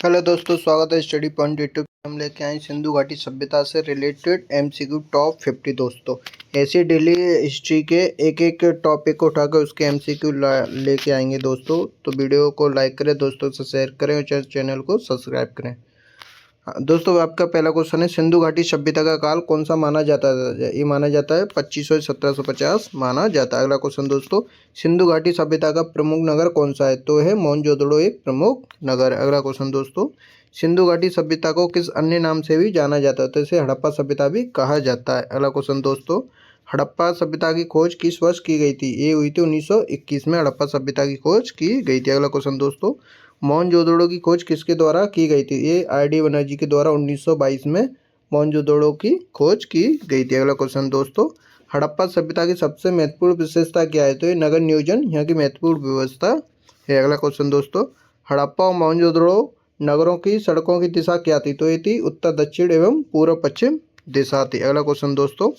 Hello दोस्तों, स्वागत है स्टडी पॉइंट यूट्यूब। हम लेके आए सिंधु घाटी सभ्यता से रिलेटेड एमसीक्यू टॉप 50। दोस्तों ऐसे डेली हिस्ट्री के एक एक टॉपिक को उठाकर उसके एमसीक्यू लेके आएंगे दोस्तों। तो वीडियो को लाइक करें, दोस्तों से शेयर करें और चैनल को सब्सक्राइब करें। हाँ दोस्तों, आपका पहला क्वेश्चन है, सिंधु घाटी सभ्यता का काल कौन सा माना जाता है? ये माना जाता है 2500 से 1750 माना जाता है। अगला क्वेश्चन दोस्तों, सिंधु घाटी सभ्यता का प्रमुख नगर कौन सा है? तो है मोहनजोदड़ो एक प्रमुख नगर। अगला क्वेश्चन दोस्तों, सिंधु घाटी सभ्यता को किस अन्य नाम से भी जाना जाता है? तो इसे हड़प्पा सभ्यता भी कहा जाता है। अगला क्वेश्चन दोस्तों, हड़प्पा सभ्यता की खोज किस वर्ष की गई थी? ये हुई थी 1921 में हड़प्पा सभ्यता की खोज की गई थी। अगला क्वेश्चन दोस्तों, मोहनजोदड़ो की खोज किसके द्वारा की गई थी? ये आर.डी. बनर्जी के द्वारा 1922 में मोहनजोदड़ो की खोज की गई थी। अगला क्वेश्चन दोस्तों, हड़प्पा सभ्यता की सबसे महत्वपूर्ण विशेषता क्या है? तो ये नगर नियोजन यहाँ की महत्वपूर्ण व्यवस्था है। अगला क्वेश्चन दोस्तों, हड़प्पा और मोहनजोदड़ो नगरों की सड़कों की दिशा क्या थी? तो ये थी उत्तर दक्षिण एवं पूर्व पश्चिम दिशा थी। अगला क्वेश्चन दोस्तों,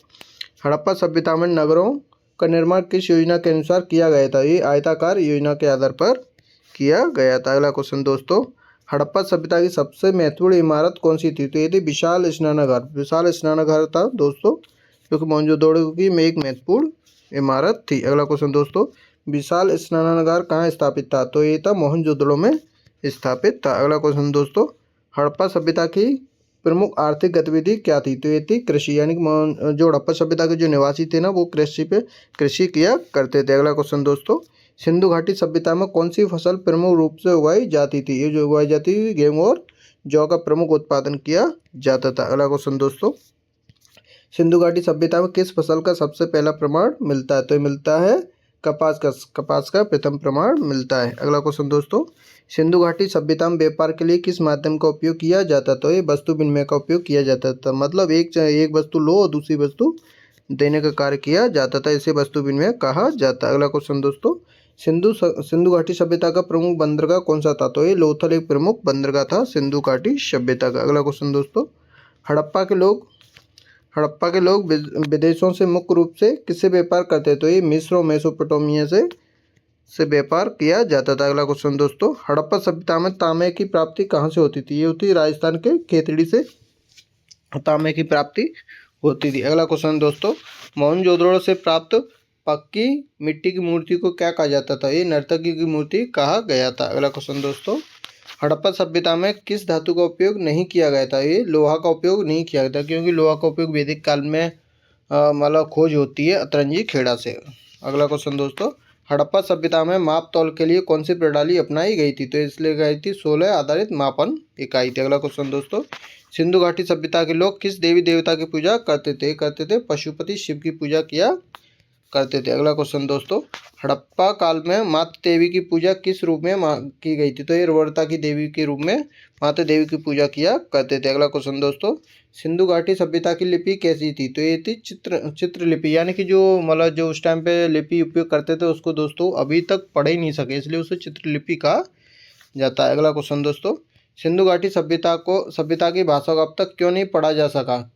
हड़प्पा सभ्यता में नगरों का निर्माण किस योजना के अनुसार किया गया था? ये आयताकार योजना के आधार पर किया गया था। अगला क्वेश्चन दोस्तों, हड़प्पा सभ्यता की सबसे महत्वपूर्ण इमारत कौन सी थी? तो ये थी विशाल स्नानागार। विशाल स्नानागार था दोस्तों, जो कि मोहनजोदड़ो की में एक महत्वपूर्ण इमारत थी। अगला क्वेश्चन दोस्तों, विशाल स्नानागार कहाँ स्थापित था? तो ये था मोहनजोदड़ो में स्थापित था। अगला क्वेश्चन दोस्तों, हड़प्पा सभ्यता की प्रमुख आर्थिक गतिविधि क्या थी? तो ये थी कृषि, यानी कि जो हड़प्पा सभ्यता के जो निवासी थे ना, वो कृषि किया करते थे। अगला क्वेश्चन दोस्तों, सिंधु घाटी सभ्यता में कौन सी फसल प्रमुख रूप से उगाई जाती थी? ये जो उगाई जाती थी, गेहूं और जौ का प्रमुख उत्पादन किया जाता था। अगला क्वेश्चन दोस्तों, सिंधु घाटी सभ्यता में किस फसल का सबसे पहला प्रमाण मिलता है? तो ये मिलता है कपास का प्रथम प्रमाण मिलता है। अगला क्वेश्चन दोस्तों, सिंधु घाटी सभ्यता में व्यापार के लिए किस माध्यम का उपयोग किया जाता? तो ये वस्तु विनिमय का उपयोग किया जाता था। मतलब एक वस्तु लो और दूसरी वस्तु देने का कार्य किया जाता था, इसे वस्तु विनिमय कहा जाता है। अगला क्वेश्चन दोस्तों, सिंधु घाटी सभ्यता का प्रमुख बंदरगाह कौन सा था? तो ये लोथल एक प्रमुख बंदरगाह था सिंधु घाटी सभ्यता का। अगला क्वेश्चन दोस्तों, हड़प्पा के लोग विदेशों से मुख्य रूप से किससे व्यापार करते? तो ये मिस्र और मेसोपोटामिया से व्यापार किया जाता था। अगला क्वेश्चन दोस्तों, हड़प्पा सभ्यता में तांबे की प्राप्ति कहाँ से होती थी? ये होती राजस्थान के खेतड़ी से तांबे की प्राप्ति होती थी। अगला क्वेश्चन दोस्तों, मोहनजोदड़ो से प्राप्त पक्की मिट्टी की मूर्ति को क्या कहा जाता था? ये नर्तकी की मूर्ति कहा गया था। अगला क्वेश्चन दोस्तों, हड़प्पा सभ्यता में किस धातु का उपयोग नहीं किया गया था? ये लोहा का उपयोग नहीं किया गया था, क्योंकि लोहा का उपयोग वैदिक काल में मतलब खोज होती है अतरंजी खेड़ा से। अगला क्वेश्चन दोस्तों, हड़प्पा सभ्यता में माप तौल के लिए कौन सी प्रणाली अपनाई गई थी? तो इसलिए गई थी 16 आधारित मापन इकाई थी। अगला क्वेश्चन दोस्तों, सिंधु घाटी सभ्यता के लोग किस देवी देवता की पूजा करते थे? पशुपति शिव की पूजा किया करते थे। अगला क्वेश्चन दोस्तों, हड़प्पा काल में मातृ देवी की पूजा किस रूप में की गई थी? तो ये उर्वरता की देवी के रूप में मातृ देवी की पूजा किया करते थे। अगला क्वेश्चन दोस्तों, सिंधु घाटी सभ्यता की लिपि कैसी थी? तो ये थी चित्रलिपि, यानी कि जो मतलब जो उस टाइम पे लिपि उपयोग करते थे उसको दोस्तों अभी तक पढ़ ही नहीं सके, इसलिए उसे चित्रलिपि कहा जाता है। अगला क्वेश्चन दोस्तों, सिंधु घाटी सभ्यता की भाषा को अब तक क्यों नहीं पढ़ा जा सका?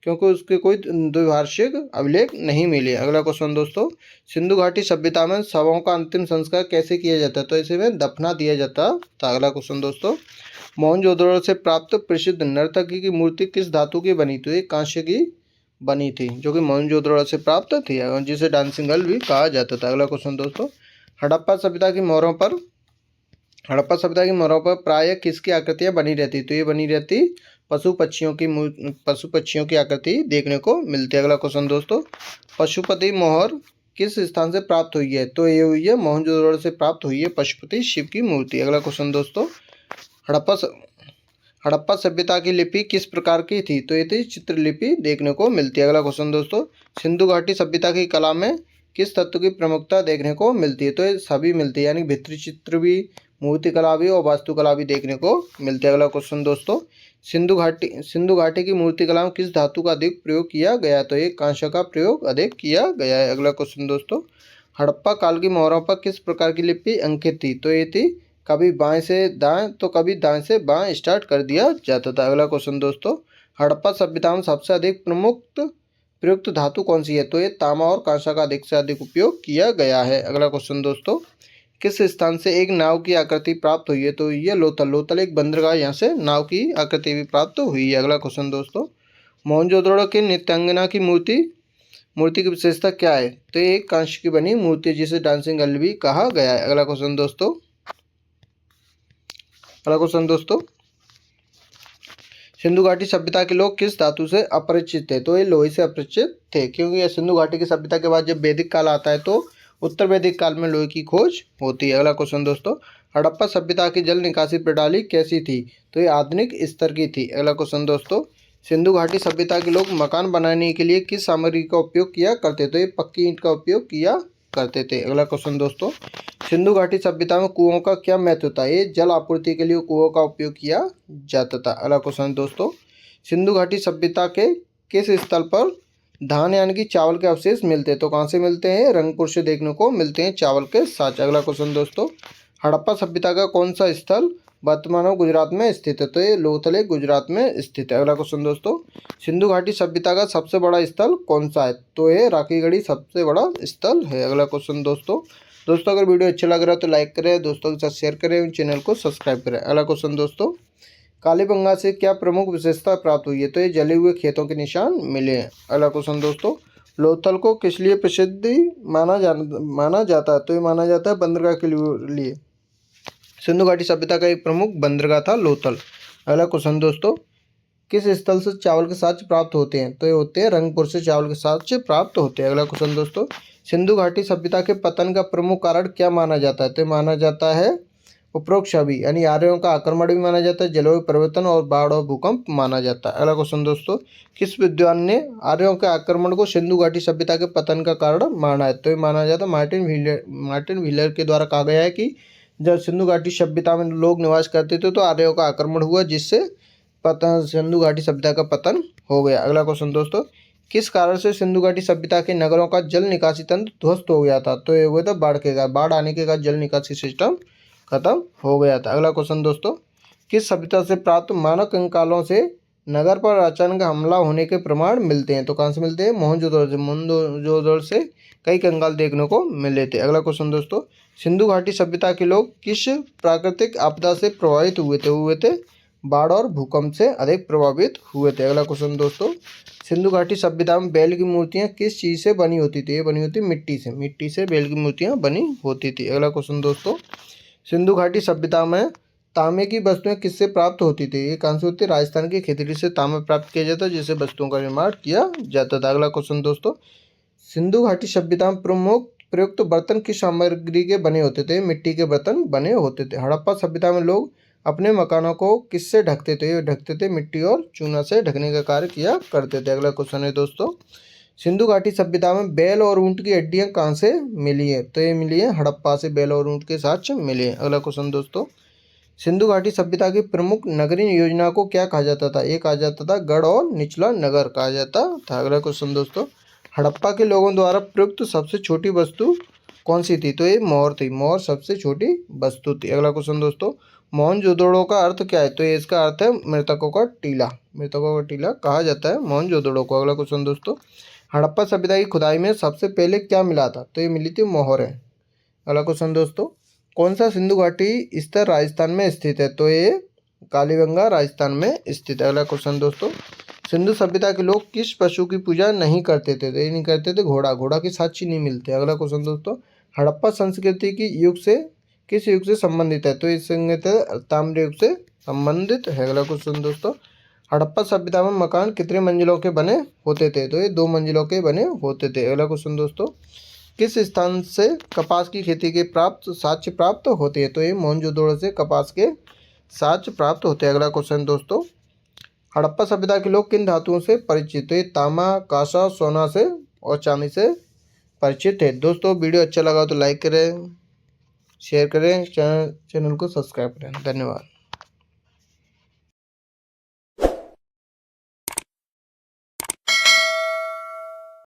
क्योंकि उसके कोई द्विभाषिक अभिलेख नहीं मिले। अगला क्वेश्चन दोस्तों, सिंधु घाटी सभ्यता में शवों का अंतिम संस्कार कैसे किया जाता है? तो इसे में दफना दिया जाता था। अगला क्वेश्चन दोस्तों, मोहनजोदड़ो से प्राप्त प्रसिद्ध नर्तकी की मूर्ति किस धातु की बनी थी? कांस्य की बनी थी, जो कि मोहनजोदड़ो से प्राप्त थी, जिसे डांसिंग गर्ल भी कहा जाता था। अगला क्वेश्चन दोस्तों, हड़प्पा सभ्यता की मोहरों पर प्रायः किसकी आकृतियां बनी रहती? तो ये बनी रहती पशु पक्षियों की आकृति देखने को मिलती है। अगला क्वेश्चन दोस्तों, पशुपति मोहर किस स्थान से प्राप्त हुई है? तो ये हुई है मोहनजोदड़ो से प्राप्त हुई है पशुपति शिव की मूर्ति। अगला क्वेश्चन दोस्तों, हड़प्पा सभ्यता की लिपि किस प्रकार की थी? तो ये थी चित्रलिपि देखने को मिलती है। अगला क्वेश्चन दोस्तों, सिंधु घाटी सभ्यता की कला में किस तत्व की प्रमुखता देखने को मिलती है? तो ये सभी मिलती है, यानी भित्ति चित्र भी, मूर्ति कला भी और वास्तुकला भी देखने को मिलती है। अगला क्वेश्चन दोस्तों, सिंधु घाटी की मूर्ति कला में किस धातु का अधिक प्रयोग किया गया? तो ये कांस्य का प्रयोग अधिक किया गया है। अगला क्वेश्चन दोस्तों, हड़प्पा काल की मोहरों पर किस प्रकार की लिपि अंकित थी? तो ये थी कभी बाएं से दाएं तो कभी दाएं से बाएं स्टार्ट कर दिया जाता था। अगला क्वेश्चन दोस्तों, हड़प्पा सभ्यता में सबसे अधिक प्रयुक्त धातु कौन सी है? तो ये तांबा और कांस्य का अधिक से अधिक उपयोग किया गया है। अगला क्वेश्चन दोस्तों, किस स्थान से एक नाव की आकृति प्राप्त हुई है? तो ये लोथल, लोथल एक बंदरगाह, यहाँ से नाव की आकृति भी प्राप्त हुई है। अगला क्वेश्चन दोस्तों, मोहनजोदड़ो की नृत्यांगना की मूर्ति की विशेषता क्या है? तो ये एक कांस्य की बनी मूर्ति जिसे डांसिंग गर्ल भी कहा गया है। अगला क्वेश्चन दोस्तों, सिंधु घाटी सभ्यता के लोग किस धातु से अपरिचित थे? तो ये लोहे से अपरिचित थे, क्योंकि ये सिंधु घाटी की सभ्यता के बाद जब वैदिक काल आता है तो उत्तर वैदिक काल में लोहे की खोज होती है। अगला क्वेश्चन दोस्तों, हड़प्पा सभ्यता की जल निकासी प्रणाली कैसी थी? तो ये आधुनिक स्तर की थी। अगला क्वेश्चन दोस्तों, सिंधु घाटी सभ्यता के लोग मकान बनाने के लिए किस सामग्री का उपयोग किया करते? तो ये पक्की ईंट का उपयोग किया करते थे। अगला क्वेश्चन दोस्तों, सिंधु घाटी सभ्यता में कुओं का क्या महत्व था? ये जल आपूर्ति के लिए कुओं का उपयोग किया जाता था। अगला क्वेश्चन दोस्तों, सिंधु घाटी सभ्यता के किस स्थल पर धान यानी कि चावल के अवशेष मिलते हैं? तो कहाँ से मिलते हैं? रंगपुर से देखने को मिलते हैं चावल के साँचे। अगला क्वेश्चन दोस्तों, हड़प्पा सभ्यता का कौन सा स्थल वर्तमान में गुजरात में स्थित है? तो ये लोथल गुजरात में स्थित है। अगला क्वेश्चन दोस्तों, सिंधु घाटी सभ्यता का सबसे बड़ा स्थल कौन सा है? तो ये राखीगढ़ी सबसे बड़ा स्थल है। अगला क्वेश्चन दोस्तों, अगर वीडियो अच्छा लग रहा है तो लाइक करें, दोस्तों के साथ शेयर करें, चैनल को सब्सक्राइब करें। अगला क्वेश्चन दोस्तों, कालीबंगा से क्या प्रमुख विशेषता प्राप्त हुई है? तो ये जले हुए खेतों के निशान मिले हैं। अगला क्वेश्चन दोस्तों, लोथल को किस लिए प्रसिद्ध माना जाता है? तो ये माना जाता है बंदरगाह के लिए। सिंधु घाटी सभ्यता का एक प्रमुख बंदरगाह था लोथल। अगला क्वेश्चन दोस्तों, किस स्थल से चावल के साक्ष्य प्राप्त होते हैं? तो ये होते हैं रंगपुर से चावल के साक्ष्य प्राप्त होते हैं। अगला क्वेश्चन दोस्तों, सिंधु घाटी सभ्यता के पतन का प्रमुख कारण क्या माना जाता है? तो माना जाता है उपरोक्त सभी, यानी आर्यों का आक्रमण भी माना जाता है, जलवायु परिवर्तन और बाढ़ और भूकंप माना जाता है। अगला क्वेश्चन दोस्तों, किस विद्वान ने आर्यों के आक्रमण को सिंधु घाटी सभ्यता के पतन का कारण माना है? तो ये माना जाता है मार्टिन व्हीलर के द्वारा कहा गया है कि जब सिंधु घाटी सभ्यता में लोग निवास करते थे तो आर्यों का आक्रमण हुआ, जिससे सिंधु घाटी सभ्यता का पतन हो गया। अगला क्वेश्चन दोस्तों, किस कारण से सिंधु घाटी सभ्यता के नगरों का जल निकासी तंत्र ध्वस्त हो गया था? तो ये हुआ था बाढ़ आने के बाद जल निकासी सिस्टम खत्म हो गया था। अगला क्वेश्चन दोस्तों, किस सभ्यता से प्राप्त मानव कंकालों से नगर पर अचानक हमला होने के प्रमाण मिलते हैं? तो कहाँ से मिलते हैं? मोहनजोदड़ो से कई कंकाल देखने को मिले थे। अगला क्वेश्चन दोस्तों, सिंधु घाटी सभ्यता के लोग किस प्राकृतिक आपदा से प्रभावित हुए थे? बाढ़ और भूकंप से अधिक प्रभावित हुए थे। अगला क्वेश्चन दोस्तों, सिंधु घाटी सभ्यता में बैल की मूर्तियाँ किस चीज़ से बनी होती थी? ये बनी होती मिट्टी से बैल की मूर्तियाँ बनी होती थी। अगला क्वेश्चन दोस्तों, सिंधु घाटी सभ्यता में तांबे की वस्तुएं किससे प्राप्त होती थी? ये कहाँ से होती है? राजस्थान की खेतड़ी से तांबा प्राप्त किया जाता है, जिससे वस्तुओं का निर्माण किया जाता था। अगला क्वेश्चन दोस्तों, सिंधु घाटी सभ्यता में प्रमुख प्रयुक्त बर्तन किस सामग्री के बने होते थे? मिट्टी के बर्तन बने होते थे। हड़प्पा सभ्यता में लोग अपने मकानों को किससे ढकते थे? ये ढकते थे मिट्टी और चूना से ढकने का कार्य किया करते थे। अगला क्वेश्चन है दोस्तों, सिंधु घाटी सभ्यता में बैल और ऊंट की हड्डियां कहाँ से मिली है? तो ये मिली है हड़प्पा से, बैल और ऊंट के साथ मिले हैं। अगला क्वेश्चन दोस्तों, सिंधु घाटी सभ्यता की प्रमुख नगरीय योजना को क्या कहा जाता था? ये कहा जाता था गढ़ और निचला नगर कहा जाता था। अगला क्वेश्चन दोस्तों, हड़प्पा के लोगों द्वारा प्रयुक्त सबसे छोटी वस्तु कौन सी थी? तो ये मोहर थी, मोहर सबसे छोटी वस्तु थी। अगला क्वेश्चन दोस्तों, मोहनजोदड़ो का अर्थ क्या है? तो ये इसका अर्थ है मृतकों का टीला कहा जाता है मोहनजोदड़ो को। अगला क्वेश्चन दोस्तों, हड़प्पा सभ्यता की खुदाई में सबसे पहले क्या मिला था? तो ये मिली थी मोहरें। अगला क्वेश्चन दोस्तों, कौन सा सिंधु घाटी स्तर राजस्थान में स्थित है? तो ये कालीबंगा राजस्थान में स्थित है। अगला क्वेश्चन दोस्तों, सिंधु सभ्यता के लोग किस पशु की पूजा नहीं करते थे? तो ये नहीं करते थे घोड़ा के साक्ष्य नहीं मिलते। अगला क्वेश्चन दोस्तों, हड़प्पा संस्कृति की युग से किस युग से संबंधित है? तो इस ताम्र युग से संबंधित है। अगला क्वेश्चन दोस्तों, हड़प्पा सभ्यता में मकान कितने मंजिलों के बने होते थे? तो ये 2 मंजिलों के बने होते थे। अगला क्वेश्चन दोस्तों, किस स्थान से कपास की खेती के साक्ष्य प्राप्त होते हैं? तो ये मोहनजोदड़ो से कपास के साक्ष्य प्राप्त होते हैं। अगला क्वेश्चन दोस्तों, हड़प्पा सभ्यता के लोग किन धातुओं से परिचित थे? तांबा, कांसा, सोना से और चांदी से परिचित थे। दोस्तों वीडियो अच्छा लगा तो लाइक करें, शेयर करें, चैनल को सब्सक्राइब करें। धन्यवाद।